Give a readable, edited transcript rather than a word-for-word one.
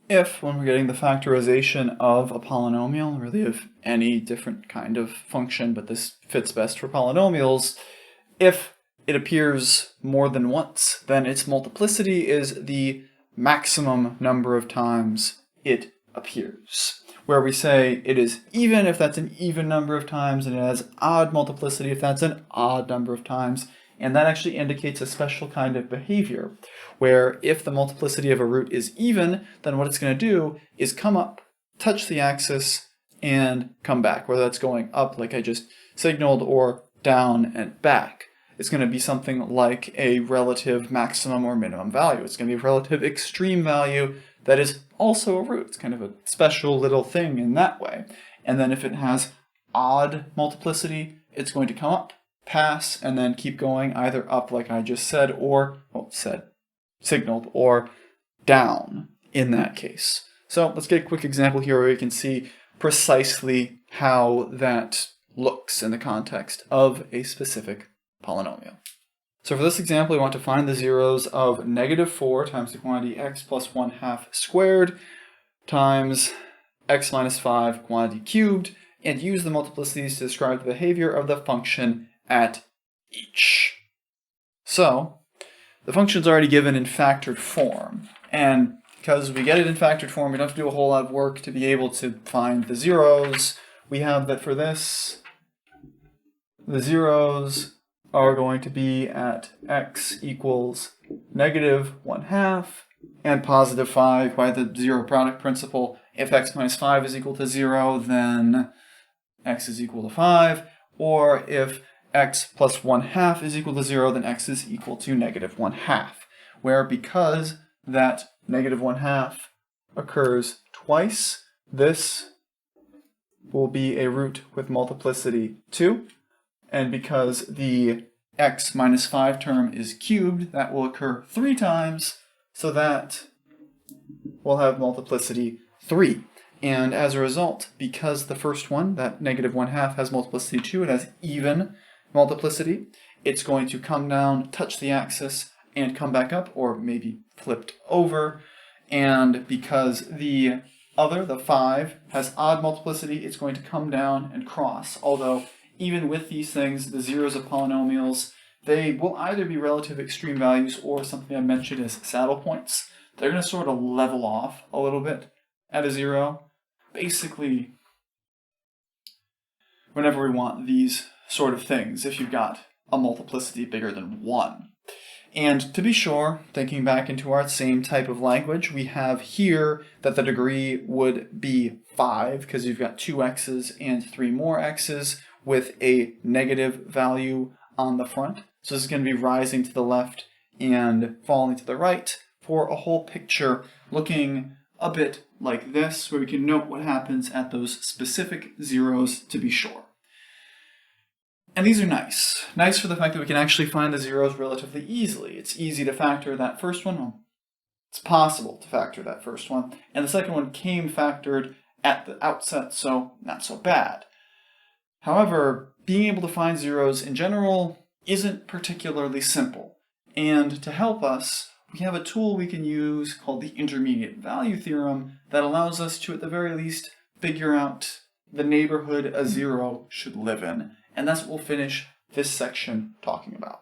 if, when we're getting the factorization of a polynomial, really of any different kind of function, but this fits best for polynomials, if it appears more than once, then its multiplicity is the maximum number of times it appears. Where we say it is even if that's an even number of times, and it has odd multiplicity if that's an odd number of times. And that actually indicates a special kind of behavior, where if the multiplicity of a root is even, then what it's going to do is come up, touch the axis, and come back, whether that's going up like I just signaled, or down and back. It's going to be something like a relative maximum or minimum value. It's going to be a relative extreme value that is also a root. It's kind of a special little thing in that way. And then if it has odd multiplicity, it's going to come up, pass, and then keep going either up like I just said, or, well, signaled, or down in that case. So let's get a quick example here where we can see precisely how that looks in the context of a specific polynomial. So for this example, we want to find the zeros of -4 times the quantity x plus 1/2 squared times x minus 5 quantity cubed, and use the multiplicities to describe the behavior of the function at each. So the function's already given in factored form, and because we get it in factored form, we don't have to do a whole lot of work to be able to find the zeros. We have that for this, the zeros are going to be at x equals -1/2 and positive 5 by the zero product principle. If x minus 5 is equal to 0, then x is equal to 5, or if x plus 1/2 is equal to 0, then x is equal to -1/2, where because that -1/2 occurs twice, this will be a root with multiplicity 2, and because the x minus 5 term is cubed, that will occur 3 times, so that will have multiplicity 3. And as a result, because the first one, that -1/2, has multiplicity 2, it has even multiplicity, it's going to come down, touch the axis, and come back up, or maybe flipped over. And because the other, the 5, has odd multiplicity, it's going to come down and cross. Although, even with these things, the zeros of polynomials, they will either be relative extreme values or something I mentioned as saddle points. They're going to sort of level off a little bit at a 0. Basically, whenever we want these sort of things, if you've got a multiplicity bigger than 1. And to be sure, thinking back into our same type of language, we have here that the degree would be 5, because you've got 2 x's and 3 more x's with a negative value on the front. So this is going to be rising to the left and falling to the right for a whole picture looking a bit like this, where we can note what happens at those specific zeros to be sure. And these are nice. Nice for the fact that we can actually find the zeros relatively easily. It's easy to factor that first one. Well, it's possible to factor that first one. And the second one came factored at the outset, so not so bad. However, being able to find zeros in general isn't particularly simple. And to help us, we have a tool we can use called the intermediate value theorem that allows us to, at the very least, figure out the neighborhood a zero should live in. And that's what we'll finish this section talking about.